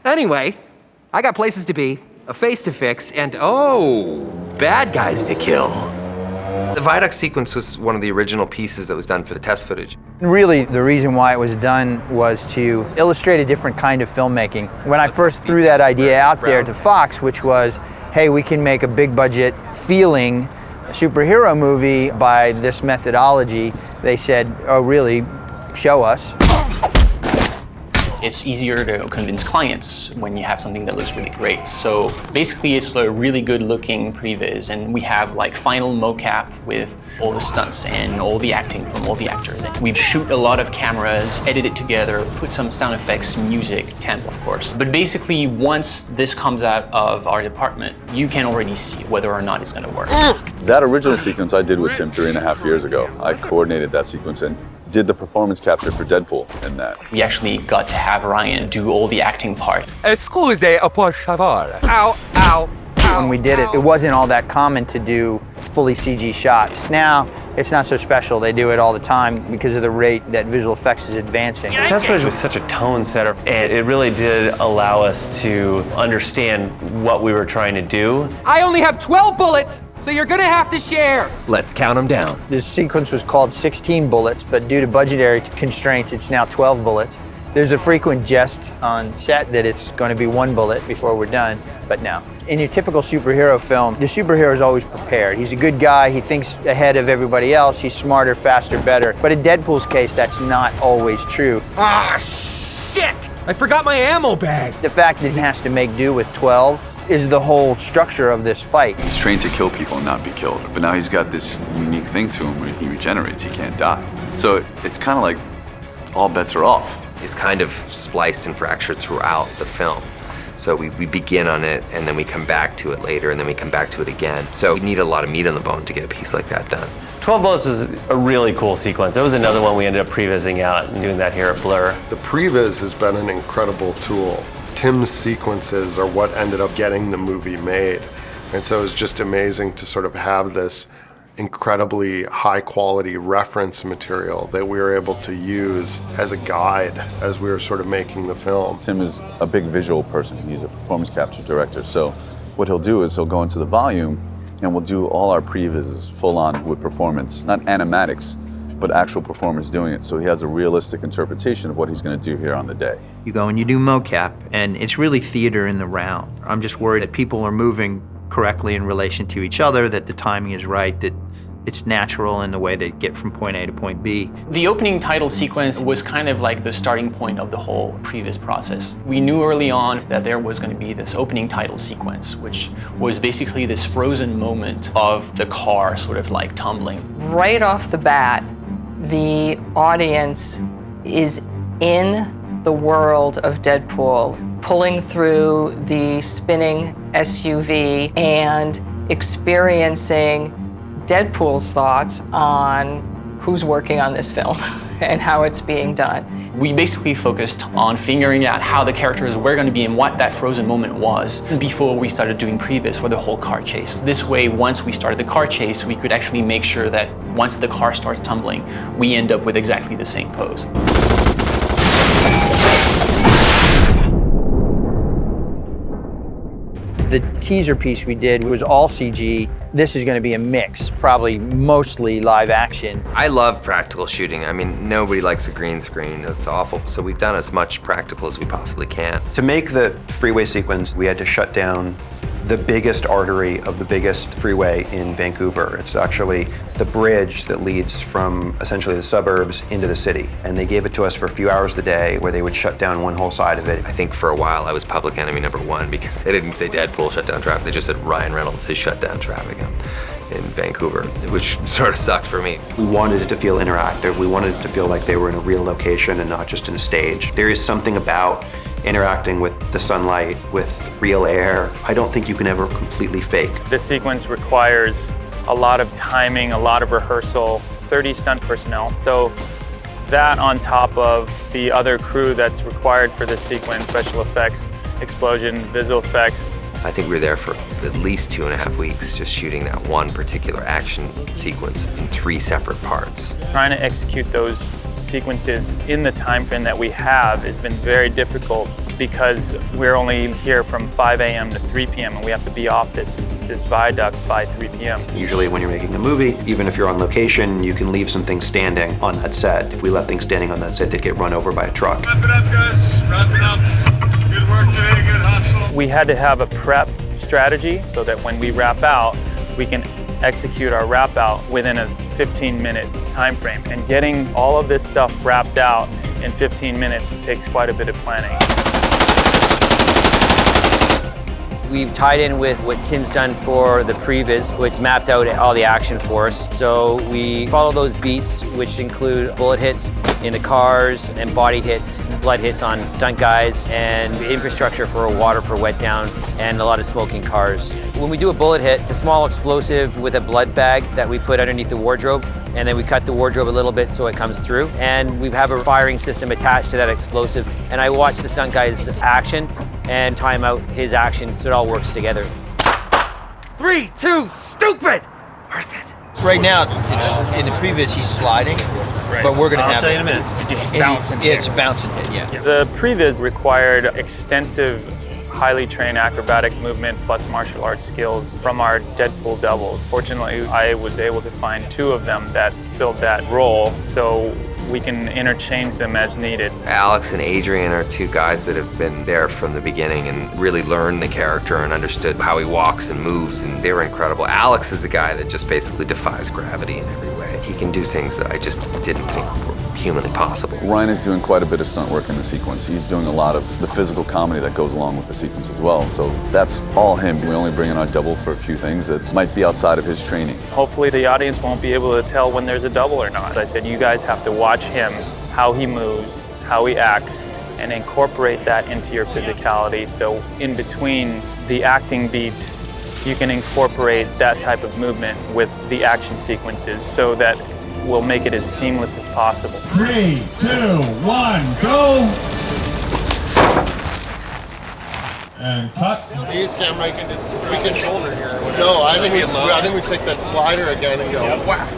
Anyway, I got places to be, a face to fix, and oh, bad guys to kill. The viaduct sequence was one of the original pieces that was done for the test footage. Really, the reason why it was done was to illustrate a different kind of filmmaking. When I first threw that idea out there to Fox, which was, hey, we can make a big budget feeling superhero movie by this methodology, they said, oh really, show us. It's easier to convince clients when you have something that looks really great. So basically it's a really good looking previs, and we have like final mocap with all the stunts and all the acting from all the actors. And we shoot a lot of cameras, edit it together, put some sound effects, music, temp of course. But basically once this comes out of our department, you can already see whether or not it's gonna work. That original sequence I did with Tim 3.5 years ago. I coordinated that sequence and did the performance capture for Deadpool in that. We actually got to have Ryan do all the acting part. Excuse, por favor. Ow, ow. When we did it, it wasn't all that common to do fully CG shots. Now, it's not so special. They do it all the time because of the rate that visual effects is advancing. The test footage was such a tone setter, and it really did allow us to understand what we were trying to do. I only have 12 bullets, so you're gonna have to share. Let's count them down. This sequence was called 16 bullets, but due to budgetary constraints, it's now 12 bullets. There's a frequent jest on set that it's going to be 1 bullet before we're done, but no. In your typical superhero film, the superhero is always prepared. He's a good guy, he thinks ahead of everybody else, he's smarter, faster, better. But in Deadpool's case, that's not always true. Ah, shit! I forgot my ammo bag. The fact that he has to make do with 12 is the whole structure of this fight. He's trained to kill people and not be killed, but now he's got this unique thing to him where he regenerates, he can't die. So it's kind of like all bets are off. Is kind of spliced and fractured throughout the film. So we begin on it, and then we come back to it later, and then we come back to it again. So we need a lot of meat on the bone to get a piece like that done. 12 Bullets was a really cool sequence. That was another one we ended up prevising out and doing that here at Blur. The previs has been an incredible tool. Tim's sequences are what ended up getting the movie made. And so it's just amazing to sort of have this incredibly high quality reference material that we were able to use as a guide as we were sort of making the film. Tim is a big visual person. He's a performance capture director. So what he'll do is he'll go into the volume and we'll do all our previs full on with performance, not animatics, but actual performers doing it. So he has a realistic interpretation of what he's going to do here on the day. You go and you do mocap, and it's really theater in the round. I'm just worried that people are moving correctly in relation to each other, that the timing is right, that it's natural in the way they get from point A to point B. The opening title sequence was kind of like the starting point of the whole previs process. We knew early on that there was going to be this opening title sequence, which was basically this frozen moment of the car sort of like tumbling. Right off the bat, the audience is in the world of Deadpool, pulling through the spinning SUV and experiencing Deadpool's thoughts on who's working on this film and how it's being done. We basically focused on figuring out how the characters were going to be and what that frozen moment was before we started doing previs for the whole car chase. This way, once we started the car chase, we could actually make sure that once the car starts tumbling, we end up with exactly the same pose. The teaser piece we did was all CG. This is going to be a mix, probably mostly live action. I love practical shooting. I mean, nobody likes a green screen. It's awful. So we've done as much practical as we possibly can. To make the freeway sequence, we had to shut down the biggest artery of the biggest freeway in Vancouver. It's actually the bridge that leads from essentially the suburbs into the city. And they gave it to us for a few hours a day where they would shut down one whole side of it. I think for a while I was public enemy #1 because they didn't say Deadpool shut down traffic. They just said Ryan Reynolds has shut down traffic in Vancouver, which sort of sucked for me. We wanted it to feel interactive. We wanted it to feel like they were in a real location and not just in a stage. There is something about interacting with the sunlight, with real air. I don't think you can ever completely fake. This sequence requires a lot of timing, a lot of rehearsal, 30 stunt personnel. So that on top of the other crew that's required for this sequence, special effects, explosion, visual effects. I think we were there for at least 2.5 weeks just shooting that one particular action sequence in 3 separate parts. Trying to execute those sequences in the time frame that we have has been very difficult. because we're only here from 5 a.m. to 3 p.m. and we have to be off this viaduct by 3 p.m. Usually when you're making a movie, even if you're on location, you can leave some things standing on that set. If we left things standing on that set, they'd get run over by a truck. Wrap it up, guys. Wrap it up. Good work today, good hustle. We had to have a prep strategy so that when we wrap out, we can execute our wrap out within a 15-minute time frame. And getting all of this stuff wrapped out in 15 minutes takes quite a bit of planning. We've tied in with what Tim's done for the previs, which mapped out all the action for us. So we follow those beats, which include bullet hits in the cars and body hits, blood hits on stunt guys, and infrastructure for water for wet down, and a lot of smoking cars. When we do a bullet hit, it's a small explosive with a blood bag that we put underneath the wardrobe, and then we cut the wardrobe a little bit so it comes through. And we have a firing system attached to that explosive. And I watch the stunt guy's action and time out his action so it all works together. 3, 2, stupid! Worth it. Right now, it's in the previs, he's sliding, but we're going to have I'll tell you in a minute. It's a bounce and hit, yeah. The previs required extensive, highly trained acrobatic movement plus martial arts skills from our Deadpool doubles. Fortunately, I was able to find 2 of them that filled that role, so we can interchange them as needed. Alex and Adrian are 2 guys that have been there from the beginning and really learned the character and understood how he walks and moves, and they were incredible. Alex is a guy that just basically defies gravity in every way. He can do things that I just didn't think were humanly possible. Ryan is doing quite a bit of stunt work in the sequence. He's doing a lot of the physical comedy that goes along with the sequence as well. So that's all him. We only bring in our double for a few things that might be outside of his training. Hopefully the audience won't be able to tell when there's a double or not. I said, you guys have to watch him, how he moves, how he acts, and incorporate that into your physicality. So in between the acting beats, you can incorporate that type of movement with the action sequences so that we'll make it as seamless as possible. 3, 2, 1, go! And cut. These cameras, we can shoulder here. No, I think we take that slider again and go whack.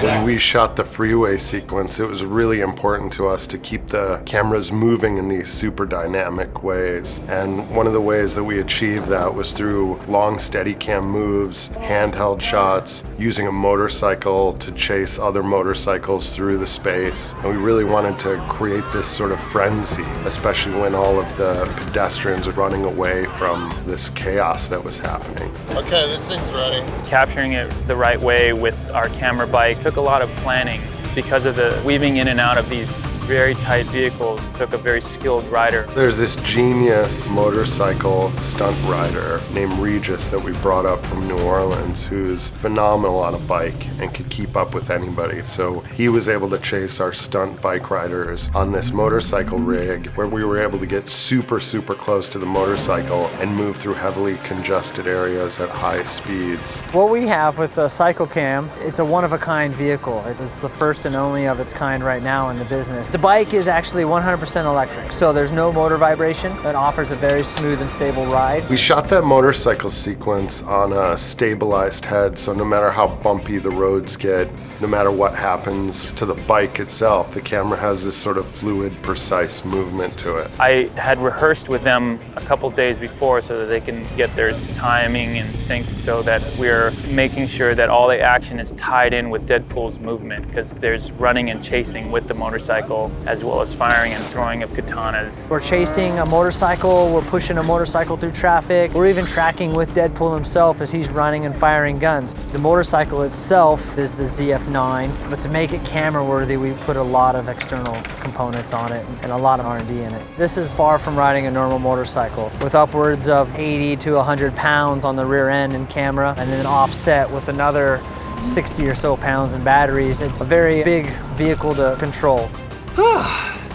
When we shot the freeway sequence, it was really important to us to keep the cameras moving in these super dynamic ways. And one of the ways that we achieved that was through long Steadicam moves, handheld shots, using a motorcycle to chase other motorcycles through the space. And we really wanted to create this sort of frenzy, especially when all of the pedestrians are running away from this chaos that was happening. Okay, this thing's ready. Capturing it the right way with our camera bike took a lot of planning because of the weaving in and out of these very tight vehicles. Took a very skilled rider. There's this genius motorcycle stunt rider named Regis that we brought up from New Orleans who's phenomenal on a bike and could keep up with anybody. So he was able to chase our stunt bike riders on this motorcycle rig where we were able to get super, super close to the motorcycle and move through heavily congested areas at high speeds. What we have with the CycleCam, it's a one-of-a-kind vehicle. It's the first and only of its kind right now in the business. The bike is actually 100% electric, so there's no motor vibration. It offers a very smooth and stable ride. We shot that motorcycle sequence on a stabilized head, so no matter how bumpy the roads get, no matter what happens to the bike itself, the camera has this sort of fluid, precise movement to it. I had rehearsed with them a couple days before so that they can get their timing in sync so that we're making sure that all the action is tied in with Deadpool's movement because there's running and chasing with the motorcycle as well as firing and throwing of katanas. We're chasing a motorcycle, we're pushing a motorcycle through traffic, we're even tracking with Deadpool himself as he's running and firing guns. The motorcycle itself is the ZF9, but to make it camera worthy, we put a lot of external components on it and a lot of R&D in it. This is far from riding a normal motorcycle, with upwards of 80 to 100 pounds on the rear end and camera, and then offset with another 60 or so pounds in batteries. It's a very big vehicle to control.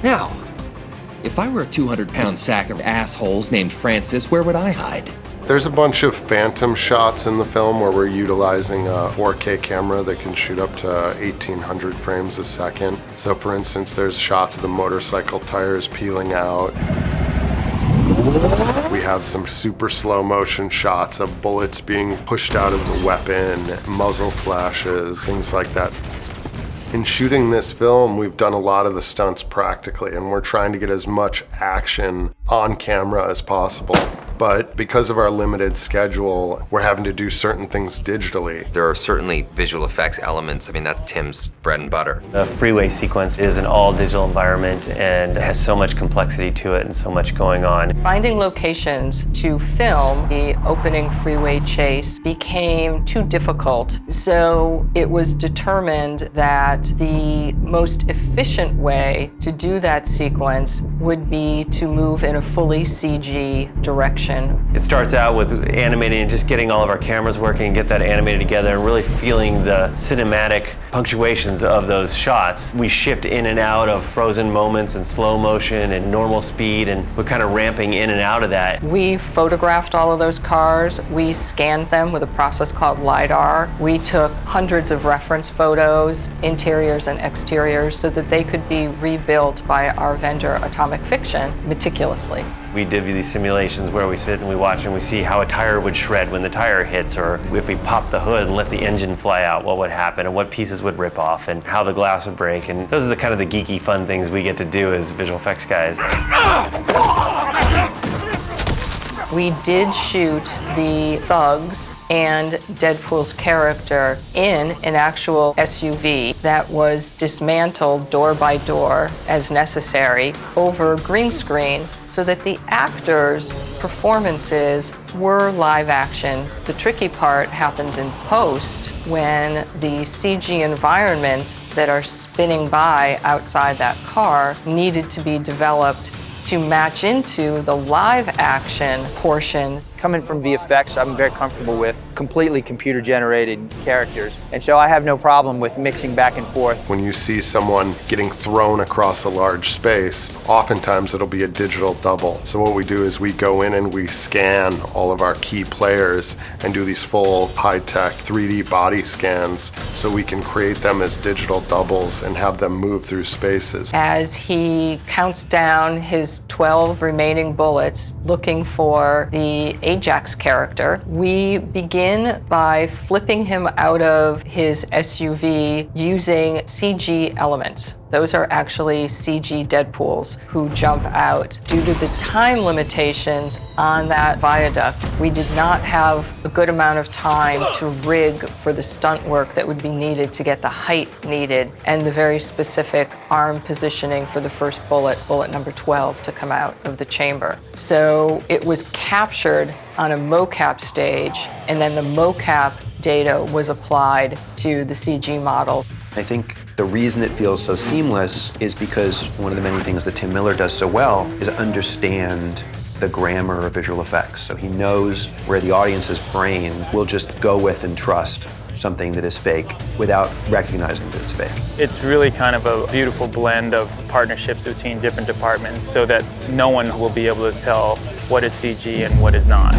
Now, if I were a 200-pound sack of assholes named Francis, where would I hide? There's a bunch of phantom shots in the film where we're utilizing a 4K camera that can shoot up to 1800 frames a second. So for instance, there's shots of the motorcycle tires peeling out. We have some super slow motion shots of bullets being pushed out of the weapon, muzzle flashes, things like that. In shooting this film, we've done a lot of the stunts practically, and we're trying to get as much action on camera as possible. But because of our limited schedule, we're having to do certain things digitally. There are certainly visual effects elements. I mean, that's Tim's bread and butter. The freeway sequence is an all-digital environment and has so much complexity to it and so much going on. Finding locations to film the opening freeway chase became too difficult, so it was determined that the most efficient way to do that sequence would be to move in a fully CG direction. It starts out with animating and just getting all of our cameras working and get that animated together and really feeling the cinematic punctuations of those shots. We shift in and out of frozen moments and slow motion and normal speed, and we're kind of ramping in and out of that. We photographed all of those cars. We scanned them with a process called LiDAR. We took hundreds of reference photos, interiors and exteriors, so that they could be rebuilt by our vendor Atomic Fiction meticulously. We did these simulations where we sit and we watch and we see how a tire would shred when the tire hits, or if we pop the hood and let the engine fly out, what would happen and what pieces would rip off and how the glass would break. And those are the kind of the geeky fun things we get to do as visual effects guys. We did shoot the thugs and Deadpool's character in an actual SUV that was dismantled door by door as necessary over green screen so that the actors' performances were live action. The tricky part happens in post when the CG environments that are spinning by outside that car needed to be developed to match into the live action portion. Coming from VFX, I'm very comfortable with completely computer generated characters. And so I have no problem with mixing back and forth. When you see someone getting thrown across a large space, oftentimes it'll be a digital double. So what we do is we go in and we scan all of our key players and do these full high-tech 3D body scans so we can create them as digital doubles and have them move through spaces. As he counts down his 12 remaining bullets looking for the Ajax character, we begin by flipping him out of his SUV using CG elements. Those are actually CG Deadpools who jump out. Due to the time limitations on that viaduct, we did not have a good amount of time to rig for the stunt work that would be needed to get the height needed and the very specific arm positioning for the first bullet, bullet number 12, to come out of the chamber. So it was captured on a mocap stage, and then the mocap data was applied to the CG model. I think the reason it feels so seamless is because one of the many things that Tim Miller does so well is understand the grammar of visual effects. So he knows where the audience's brain will just go with and trust something that is fake without recognizing that it's fake. It's really kind of a beautiful blend of partnerships between different departments so that no one will be able to tell what is CG and what is not.